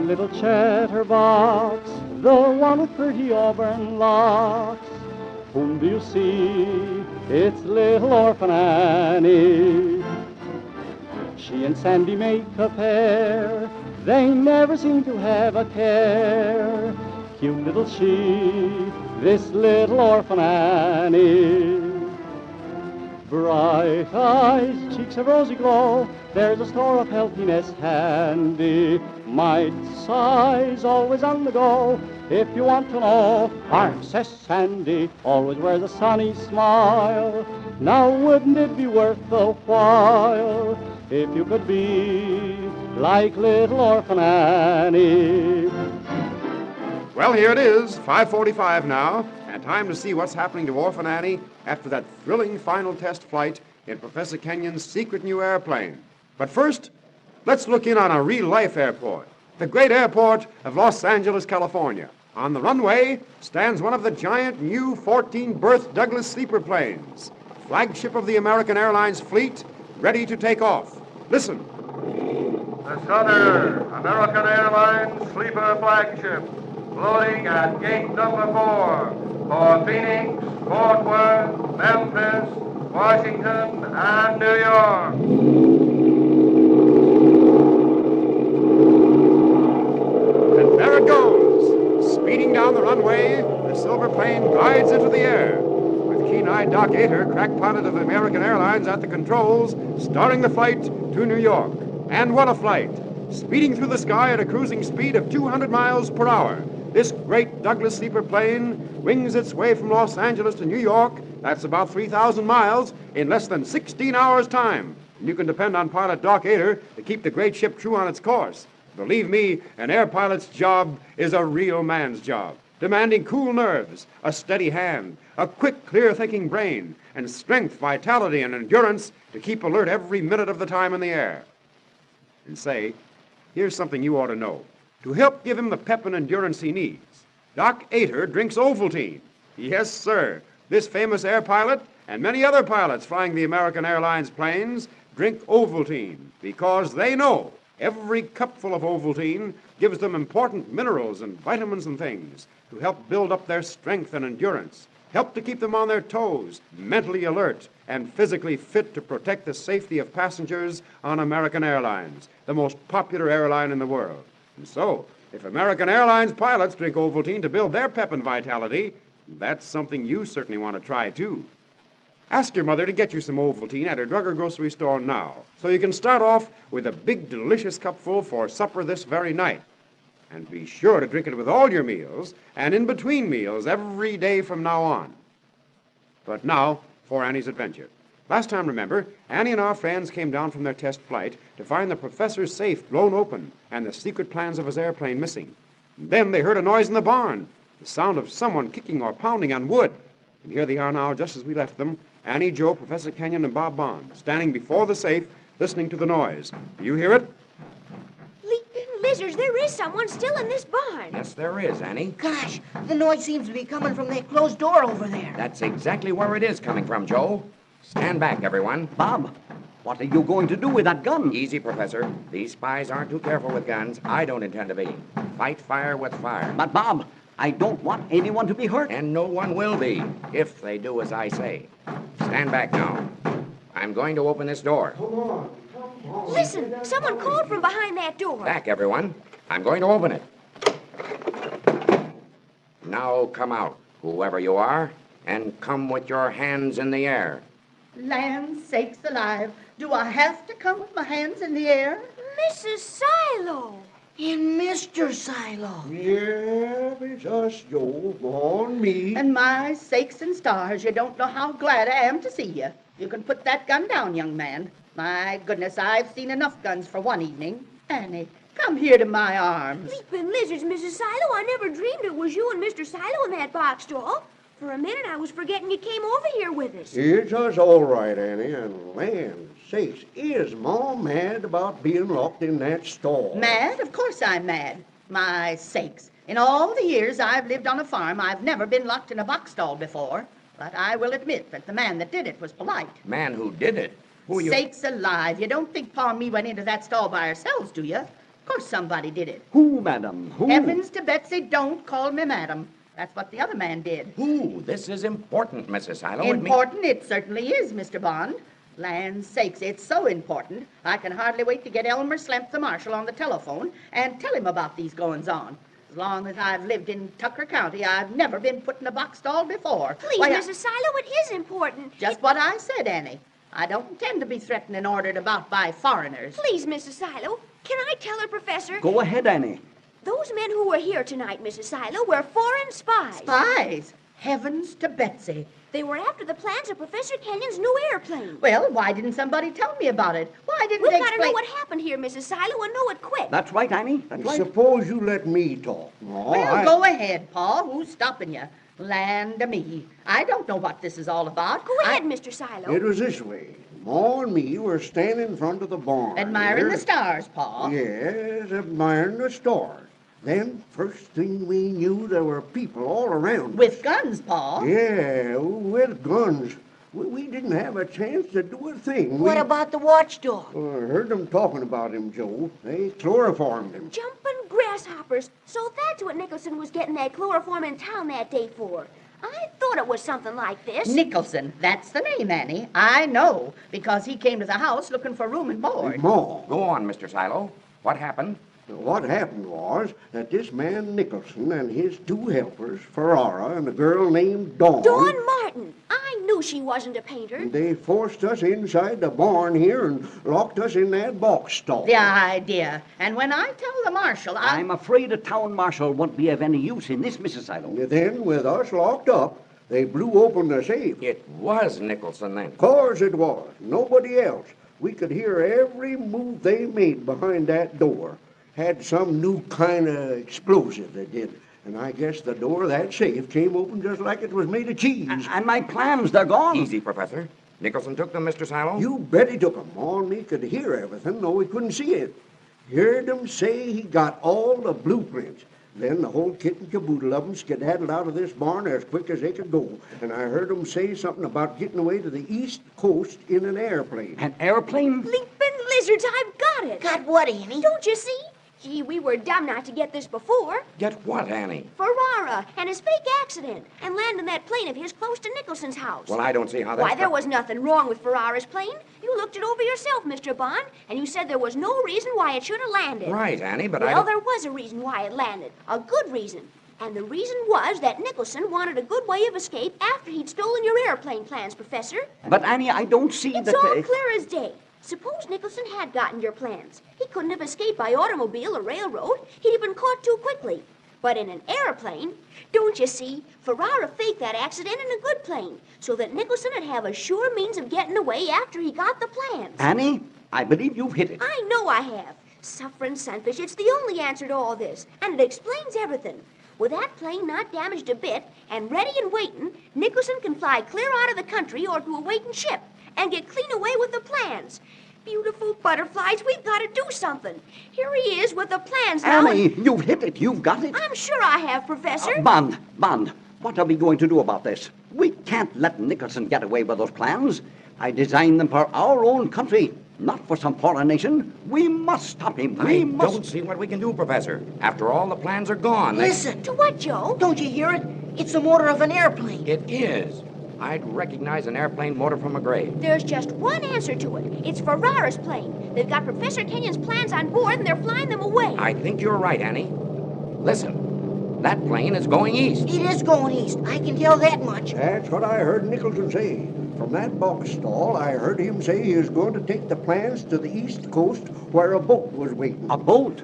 little chatterbox, the one with pretty auburn locks. Whom do you see? It's little Orphan Annie. She and Sandy make a pair, they never seem to have a care. Cute little she, this little Orphan Annie. Bright eyes, cheeks of rosy glow, there's a store of healthiness handy. Mite size, always on the go, if you want to know. Princess Sandy always wears a sunny smile. Now wouldn't it be worth the while if you could be like little Orphan Annie? Well, here it is, 5:45 now, and time to see what's happening to Orphan Annie after that thrilling final test flight in Professor Kenyon's secret new airplane. But first, let's look in on a real-life airport, the great airport of Los Angeles, California. On the runway stands one of the giant new 14-berth Douglas sleeper planes, flagship of the American Airlines fleet, ready to take off. Listen. The Southern American Airlines sleeper flagship, loading at gate number 4 for Phoenix, Fort Worth, Memphis, Washington, and New York. And there it goes. Speeding down the runway, the silver plane glides into the air, with keen-eyed Doc Ater, crack pilot of American Airlines, at the controls, starting the flight to New York. And what a flight! Speeding through the sky at a cruising speed of 200 miles per hour, this great Douglas sleeper plane wings its way from Los Angeles to New York, that's about 3,000 miles, in less than 16 hours' time. And you can depend on pilot Doc Ater to keep the great ship true on its course. Believe me, an air pilot's job is a real man's job, demanding cool nerves, a steady hand, a quick, clear-thinking brain, and strength, vitality, and endurance to keep alert every minute of the time in the air. And say, here's something you ought to know. To help give him the pep and endurance he needs, Doc Ater drinks Ovaltine. Yes, sir. This famous air pilot and many other pilots flying the American Airlines planes drink Ovaltine because they know every cupful of Ovaltine gives them important minerals and vitamins and things to help build up their strength and endurance, help to keep them on their toes, mentally alert, and physically fit to protect the safety of passengers on American Airlines, the most popular airline in the world. And so, if American Airlines pilots drink Ovaltine to build their pep and vitality, that's something you certainly want to try, too. Ask your mother to get you some Ovaltine at her drug or grocery store now, so you can start off with a big, delicious cupful for supper this very night. And be sure to drink it with all your meals and in between meals every day from now on. But now, for Annie's adventure. Last time, remember, Annie and our friends came down from their test flight to find the professor's safe blown open and the secret plans of his airplane missing. And then they heard a noise in the barn, the sound of someone kicking or pounding on wood. And here they are now, just as we left them, Annie, Joe, Professor Kenyon, and Bob Bond, standing before the safe, listening to the noise. Do you hear it? Leaping lizards, there is someone still in this barn. Yes, there is, Annie. Gosh, the noise seems to be coming from that closed door over there. That's exactly where it is coming from, Joe. Stand back, everyone. Bob, what are you going to do with that gun? Easy, Professor. These spies aren't too careful with guns. I don't intend to be. Fight fire with fire. But, Bob, I don't want anyone to be hurt. And no one will be, if they do as I say. Stand back now. I'm going to open this door. Listen, someone called from behind that door. Back, everyone. I'm going to open it. Now come out, whoever you are, and come with your hands in the air. Land sakes alive, do I have to come with my hands in the air? Mrs. Silo. And Mr. Silo. Yeah, it's us, Joe. Go on, me. And my sakes and stars, you don't know how glad I am to see you. You can put that gun down, young man. My goodness, I've seen enough guns for one evening. Annie, come here to my arms. Leaping lizards, Mrs. Silo. I never dreamed it was you and Mr. Silo in that box stall. For a minute, I was forgetting you came over here with us. It's us all right, Annie, and land sakes, is Mom mad about being locked in that stall? Mad? Of course I'm mad. My sakes. In all the years I've lived on a farm, I've never been locked in a box stall before. But I will admit that the man that did it was polite. Man who did it? Who you... Sakes alive, you don't think Pa and me went into that stall by ourselves, do you? Of course somebody did it. Who, madam? Who? Heavens to Betsy, don't call me madam. That's what the other man did. Who? This is important, Mrs. Silo. Important it certainly is, Mr. Bond. Land's sakes, it's so important. I can hardly wait to get Elmer Slemp, the marshal, on the telephone and tell him about these goings-on. As long as I've lived in Tucker County, I've never been put in a box stall before. Please, Why, Mrs. Silo, it is important. Just what I said, Annie. I don't intend to be threatened and ordered about by foreigners. Please, Mrs. Silo, can I tell her, Professor? Go ahead, Annie. Those men who were here tonight, Mrs. Silo, were foreign spies. Spies? Heavens to Betsy. They were after the plans of Professor Kenyon's new airplane. Well, why didn't somebody tell me about it? Why didn't We've they got to explain... know what happened here, Mrs. Silo, and know it quick. That's right, Annie. That's right. Suppose you let me talk. No, Well, go ahead, Pa. Who's stopping you? Land o' me. I don't know what this is all about. Go ahead, Mr. Silo. It was this way. Ma and me were standing in front of the barn. Admiring here. the stars, Pa. Yes, admiring the stars. Then, first thing we knew, there were people all around. With guns, Pa. Yeah, with guns. We didn't have a chance to do a thing. What about the watchdog? I heard them talking about him, Joe. They chloroformed him. Jumping grasshoppers. So that's what Nicholson was getting that chloroform in town that day for. I thought it was something like this. Nicholson, that's the name, Annie. I know, because he came to the house looking for room and board. Ma. Go on, Mr. Silo. What happened? What happened was that this man Nicholson and his two helpers, Ferrara and a girl named Dawn... Dawn Martin. I knew she wasn't a painter. They forced us inside the barn here and locked us in that box stall. The idea. And when I tell the marshal, I'm afraid a town marshal won't be of any use in this, Mrs. Silo. Then, with us locked up, they blew open the safe. It was Nicholson then. Of course it was. Nobody else. We could hear every move they made behind that door. Had some new kind of explosive they did. And I guess the door of that safe came open just like it was made of cheese. And my plans, they're gone. Easy, Professor. Nicholson took them, Mr. Silo? You bet he took 'em. All me could hear everything, though he couldn't see it. Heard him say he got all the blueprints. Then the whole kit and caboodle of 'em skedaddled out of this barn as quick as they could go. And I heard 'em say something about getting away to the East Coast in an airplane. An airplane? Leaping lizards, I've got it. Got what, Annie? Don't you see? Gee, we were dumb not to get this before. Get what, Annie? Ferrara and his fake accident and landing that plane of his close to Nicholson's house. Well, I don't see how that... Why, there was nothing wrong with Ferrara's plane. You looked it over yourself, Mr. Bond, and you said there was no reason why it should have landed. Right, Annie, but Well, there was a reason why it landed. A good reason. And the reason was that Nicholson wanted a good way of escape after he'd stolen your airplane plans, Professor. But, Annie, I don't see It's that... all clear as day. Suppose Nicholson had gotten your plans. He couldn't have escaped by automobile or railroad. He'd have been caught too quickly. But in an airplane, don't you see, Ferrara faked that accident in a good plane so that Nicholson would have a sure means of getting away after he got the plans. Annie, I believe you've hit it. I know I have. Suffering sunfish, it's the only answer to all this, and it explains everything. With that plane not damaged a bit and ready and waiting, Nicholson can fly clear out of the country or to a waiting ship and get clean away with the plans. Beautiful butterflies, we've got to do something. Here he is with the plans now. Annie, you've hit it. You've got it. I'm sure I have, Professor. Bond, what are we going to do about this? We can't let Nicholson get away with those plans. I designed them for our own country, not for some foreign nation. We must stop him. We must. don't see what we can do, Professor. After all, the plans are gone. Listen. To what, Joe? Don't you hear it? It's the motor of an airplane. It is. I'd recognize an airplane motor from a grave. There's just one answer to it. It's Ferrara's plane. They've got Professor Kenyon's plans on board, and they're flying them away. I think you're right, Annie. Listen, that plane is going east. It is going east. I can tell that much. That's what I heard Nicholson say. From that box stall, I heard him say he was going to take the plans to the East Coast where a boat was waiting. A boat?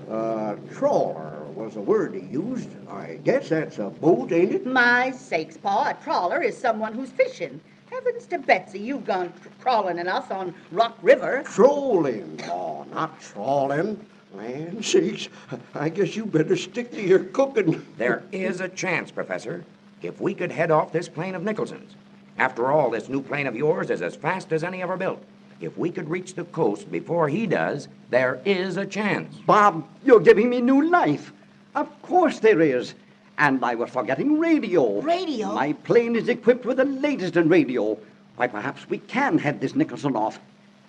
Trawler was the word he used. I guess that's a boat, ain't it? My sakes, Pa, a trawler is someone who's fishing. Heavens to Betsy, you've gone crawling enough on Rock River. Trolling. Oh, not trawling. Land sakes, I guess you better stick to your cooking. There is a chance, Professor, if we could head off this plane of Nicholson's. After all, this new plane of yours is as fast as any ever built. If we could reach the coast before he does, there is a chance. Bob, you're giving me new life. Of course there is. And I was forgetting radio. Radio? My plane is equipped with the latest in radio. Why, perhaps we can head this Nicholson off.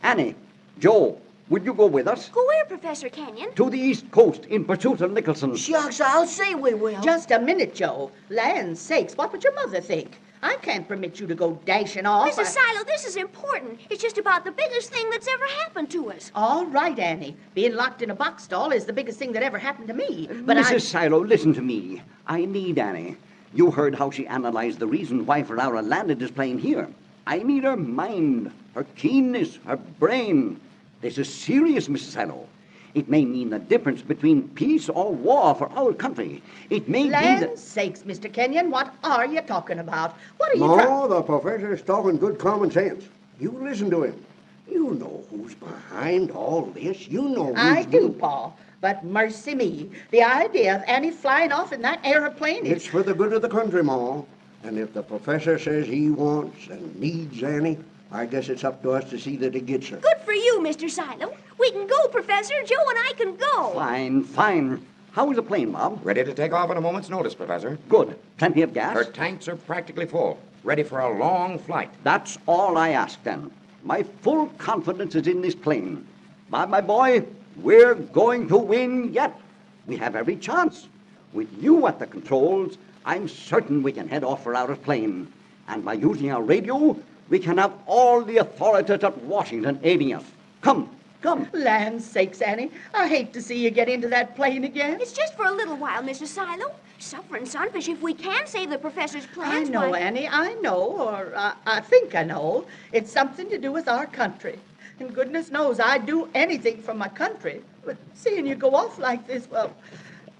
Annie, Joe, Would you go with us? Go where, Professor Kenyon? To the East Coast in pursuit of Nicholson. Shucks, I'll say we will. Just a minute, Joe. Land's sakes, what would your mother think? I can't permit you to go dashing off. Mrs. Silo, this is important. It's just about the biggest thing that's ever happened to us. All right, Annie. Being locked in a box stall is the biggest thing that ever happened to me. But Mrs. Silo, listen to me. I need Annie. You heard how she analyzed the reason why Ferrara landed his plane here. I need her mind, her keenness, her brain. This is serious, Mrs. Silo. It may mean the difference between peace or war for our country. It may be that... Land's sakes, Mr. Kenyon, what are you talking about? What are you No, the professor's talking good common sense. You listen to him. You know who's behind all this. You know who's... I do, Pa. But mercy me, the idea of Annie flying off in that airplane It's is... for the good of the country, Ma. And if the professor says he wants and needs Annie, I guess it's up to us to see that he gets her. Good for you, Mr. Silo. We can go, Professor. Joe and I can go. Fine, fine. How is the plane, Bob? Ready to take off at a moment's notice, Professor. Good. Plenty of gas? Her tanks are practically full, ready for a long flight. That's all I ask, then. My full confidence is in this plane. Bob, my boy, we're going to win yet. We have every chance. With you at the controls, I'm certain we can head off for our plane. And by using our radio, we can have all the authorities at Washington aiding us. Come, come. Land's sakes, Annie, I hate to see you get into that plane again. It's just for a little while, Mr. Silo. Suffering sunfish, if we can save the professor's I plans, know, why... Annie, I know, or I think I know. It's something to do with our country. And goodness knows I'd do anything for my country. But seeing you go off like this, well,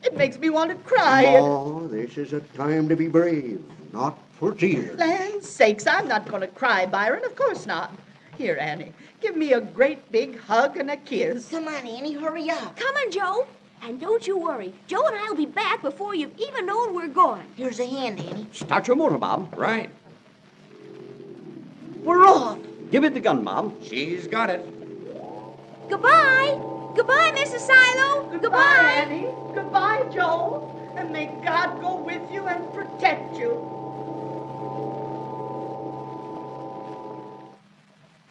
it makes me want to cry. Ma, this is a time to be brave, not for tears. Land's sakes, I'm not going to cry, Byron. Of course not. Here, Annie, give me a great big hug and a kiss. Come on, Annie, hurry up. Come on, Joe. And don't you worry. Joe and I'll be back before you've even known we're going. Here's a hand, Annie. Start your motor, Bob. Right. We're off. Give it the gun, Bob. She's got it. Goodbye. Goodbye, Mrs. Silo. Goodbye, Annie. Goodbye, Joe. And may God go with you and protect you.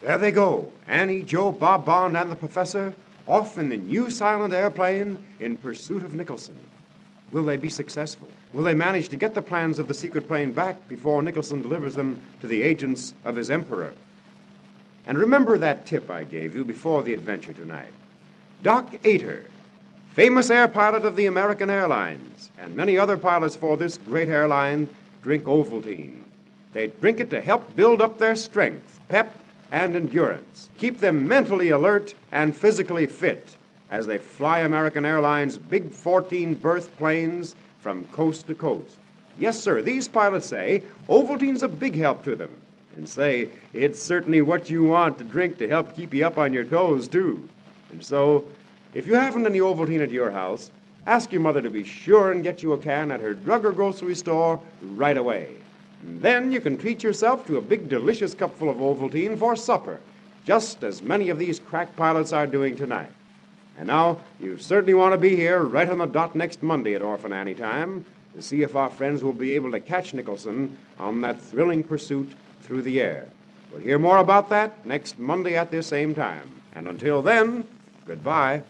There they go. Annie, Joe, Bob Bond, and the professor off in the new silent airplane in pursuit of Nicholson. Will they be successful? Will they manage to get the plans of the secret plane back before Nicholson delivers them to the agents of his emperor? And remember that tip I gave you before the adventure tonight. Doc Ater, famous air pilot of the American Airlines, and many other pilots for this great airline, drink Ovaltine. They drink it to help build up their strength, pep, and endurance. Keep them mentally alert and physically fit as they fly American Airlines' big 14-berth planes from coast to coast. Yes, sir, these pilots say Ovaltine's a big help to them, and say it's certainly what you want to drink to help keep you up on your toes, too. And so, if you haven't any Ovaltine at your house, ask your mother to be sure and get you a can at her drug or grocery store right away. And then you can treat yourself to a big, delicious cupful of Ovaltine for supper, just as many of these crack pilots are doing tonight. And now, you certainly want to be here right on the dot next Monday at Orphan Annie time to see if our friends will be able to catch Nicholson on that thrilling pursuit through the air. We'll hear more about that next Monday at this same time. And until then, goodbye.